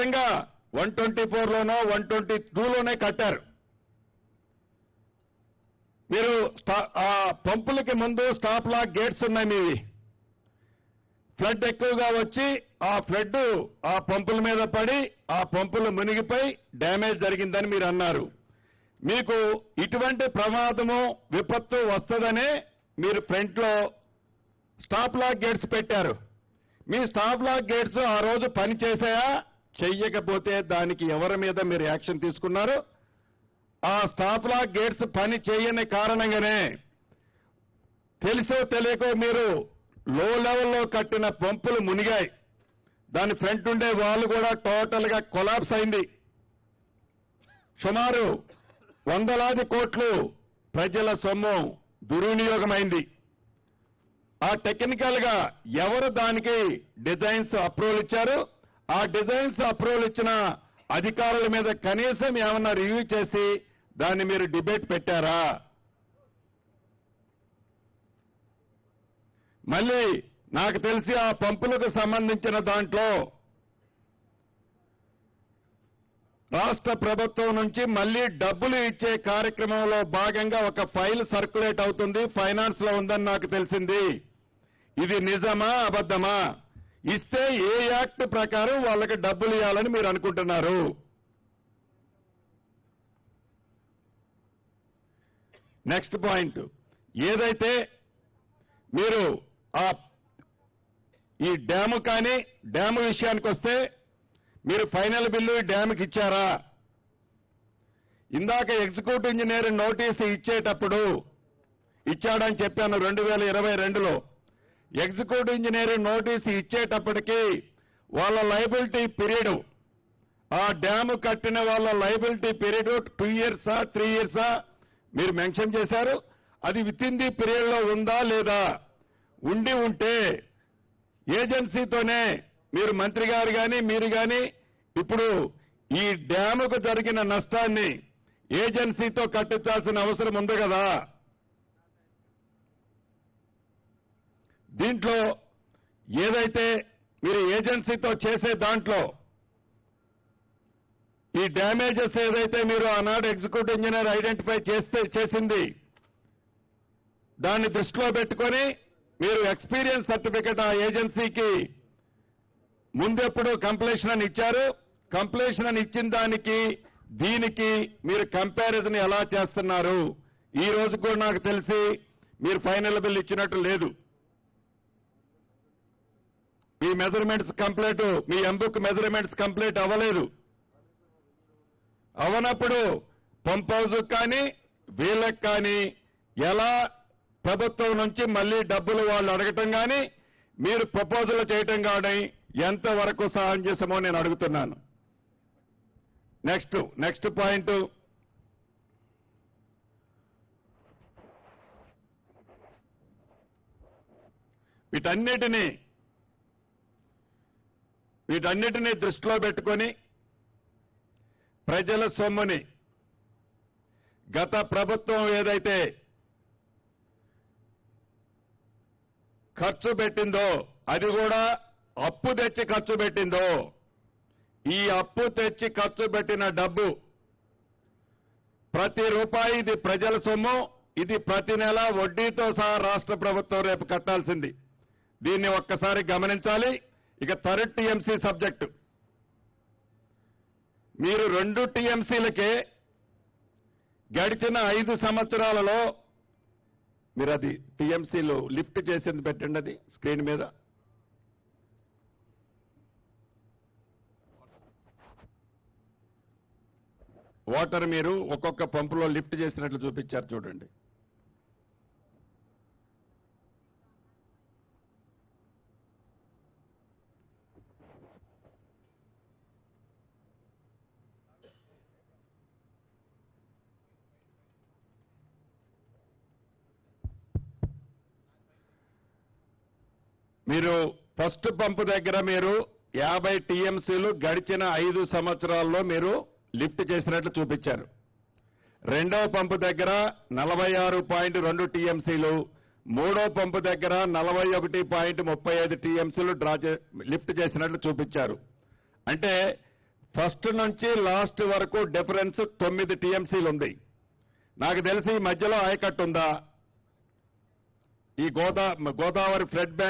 నిజంగా 124లోనో 122లోనే కట్టారు. మీరు ఆ పంపులకి ముందు స్టాప్ లాక్ గేట్స్ ఉన్నాయి మీవి. ఫ్లడ్ ఎక్కువగా వచ్చి ఆ ఫ్లడ్ ఆ పంపుల మీద పడి ఆ పంపులు మునిగిపోయి డ్యామేజ్ జరిగిందని మీరు అన్నారు. మీకు ఇటువంటి ప్రమాదము విపత్తు వస్తుందనే మీరు ఫ్రంట్ లో స్టాప్ లాక్ గేట్స్ పెట్టారు. మీ స్టాప్ లాక్ గేట్స్ ఆ రోజు పని చేశాయా? చెయ్యకపోతే దానికి ఎవరి మీద మీరు యాక్షన్ తీసుకున్నారు? ఆ స్టాప్ లాక్ గేట్స్ పని చేయని కారణంగానే తెలుసో తెలియకో మీరు లో లెవెల్లో కట్టిన పంపులు మునిగాయి. దాని ఫ్రంట్ ఉండే వాల్ కూడా టోటల్ గా కొలాప్స్ అయింది. సుమారు వందలాది కోట్లు ప్రజల సొమ్ము దుర్వినియోగమైంది. ఆ టెక్నికల్ గా ఎవరు దానికి డిజైన్స్ అప్రూవల్ ఇచ్చారు? ఆ డిజైన్స్ అప్రూవల్ ఇచ్చిన అధికారుల మీద కనీసం ఏమన్నా రివ్యూ చేసి దాన్ని మీరు డిబేట్ పెట్టారా? మళ్ళీ నాకు తెలిసి ఆ పంపులకు సంబంధించిన దాంట్లో రాష్ట్ర ప్రభుత్వం నుంచి మళ్లీ డబ్బులు ఇచ్చే కార్యక్రమంలో భాగంగా ఒక ఫైల్ సర్క్యులేట్ అవుతుంది, ఫైనాన్స్ లో ఉందని నాకు తెలిసింది. ఇది నిజమా అబద్ధమా? ఇస్తే ఏ యాక్ట్ ప్రకారం వాళ్ళకి డబ్బులు ఇవ్వాలని మీరు అనుకుంటున్నారు? నెక్స్ట్ పాయింట్, ఏదైతే మీరు ఈ డ్యాము కానీ డ్యాము విషయానికి వస్తే మీరు ఫైనల్ బిల్లు డ్యాముకి ఇచ్చారా? ఇందాక ఎగ్జిక్యూటివ్ ఇంజనీర్ నోటీసు ఇచ్చేటప్పుడు ఇచ్చాడని చెప్పాను 2022లో. ఎగ్జిక్యూటివ్ ఇంజనీర్ నోటీసు ఇచ్చేటప్పటికి వాళ్ళ లయబిలిటీ పీరియడ్, ఆ డ్యాము కట్టిన వాళ్ళ లయబిలిటీ పీరియడ్ 2 ఇయర్సా 3 ఇయర్సా మీరు మెన్షన్ చేశారు. అది విత్ ఇన్ ది పీరియడ్ లో ఉందా లేదా? ఉండి ఉంటే ఏజెన్సీతోనే మీరు మంత్రి గారు కానీ మీరు కానీ ఇప్పుడు ఈ డ్యాముకు జరిగిన నష్టాన్ని ఏజెన్సీతో కట్టించాల్సిన అవసరం ఉంది కదా. దీంట్లో ఏదైతే మీరు ఏజెన్సీతో చేసే దాంట్లో ఈ డ్యామేజెస్ ఏదైతే మీరు ఆనాడు ఎగ్జిక్యూటివ్ ఇంజనీర్ ఐడెంటిఫై చేసింది దాన్ని దృష్టిలో పెట్టుకొని మీరు ఎక్స్పీరియన్స్ సర్టిఫికెట్ ఆ ఏజెన్సీకి ముందెప్పుడు కంప్లీషన్ అని ఇచ్చారు. కంప్లీషన్ అని ఇచ్చిన దానికి దీనికి మీరు కంపారిజన్ ఎలా చేస్తున్నారు? ఈ రోజు కూడా నాకు తెలిసి మీరు ఫైనల్ బిల్ ఇచ్చినట్టు లేదు. మీ మెజర్మెంట్స్ కంప్లీట్, మీ ఎంబుక్ మెజర్మెంట్స్ కంప్లీట్ అవ్వలేదు. అవనప్పుడు పంప్ హౌస్ కానీ వీళ్ళకి కానీ ఎలా ప్రభుత్వం నుంచి మళ్లీ డబ్బులు వాళ్ళు అడగటం కానీ మీరు ప్రపోజల్ చేయటం కానీ ఎంతవరకు సమంజసమో నేను అడుగుతున్నాను. నెక్స్ట్ పాయింట్, వీటన్నిటినీ దృష్టిలో పెట్టుకొని ప్రజల సొమ్ముని గత ప్రభుత్వం ఏదైతే ఖర్చు పెట్టిందో అది కూడా అప్పు తెచ్చి ఖర్చు పెట్టిందో, ఈ అప్పు తెచ్చి ఖర్చు పెట్టిన డబ్బు ప్రతి రూపాయి ఇది ప్రజల సొమ్ము. ఇది ప్రతి నెల వడ్డీతో సహా రాష్ట్ర ప్రభుత్వం రేపు కట్టాల్సింది. దీన్ని ఒక్కసారి గమనించాలి. ఇక థర్డ్ టీఎంసీ సబ్జెక్టు, మీరు 2 టీఎంసీలకే గడిచిన 5 సంవత్సరాలలో మీరు అది టీఎంసీలు లిఫ్ట్ చేసింది పెట్టండి, అది స్క్రీన్ మీద. వాటర్ మీరు ఒక్కొక్క పంపులో లిఫ్ట్ చేసినట్లు చూపించారు చూడండి. మీరు ఫస్ట్ పంపు దగ్గర మీరు 50 టీఎంసీలు గడిచిన 5 సంవత్సరాల్లో మీరు లిఫ్ట్ చేసినట్లు చూపించారు. రెండో పంపు దగ్గర 46.2 టీఎంసీలు, మూడో పంపు దగ్గర 41.35 టీఎంసీలు లిఫ్ట్ చేసినట్లు చూపించారు. అంటే ఫస్ట్ నుంచి లాస్ట్ వరకు డిఫరెన్స్ 9 టీఎంసీలు ఉంది. నాకు తెలిసి ఈ మధ్యలో ఆయకట్టు ఉందా? ఈ గోదావరి ఫ్లడ్ బ్యాంక్